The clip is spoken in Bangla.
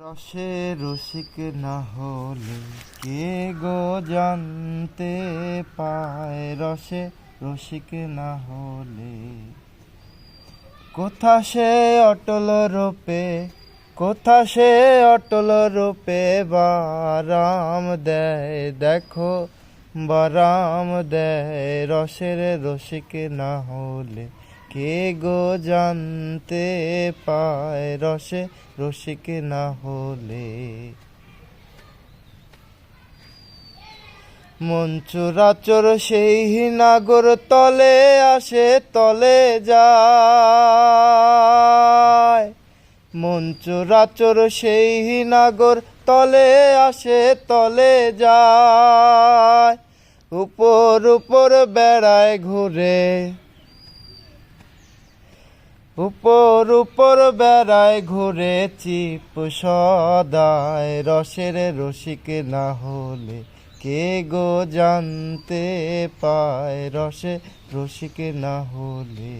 রসে রসিক না হলে কে গো জানতে পায়, রসে রসিক না হলে কোথা সে অটল রূপে, কোথা সে অটল রূপে বারাম দেয়, দেখো বারাম দেয়। রসের রসিক না হলে কে গো জানতে পায়, রসে রসিক না হলে। মন চোরাচর সেই নাগর তলে আসে তলে যায়, মন চোরাচর সেই নাগর তলে আসে তলে যায়। উপর উপর বেড়ায় ঘুরে, উপর উপর বেড়ায় ঘুরে চিপ সদায়। রসের রসিক না হলে কে গো জানতে পায়, রসে রসিক না হলে।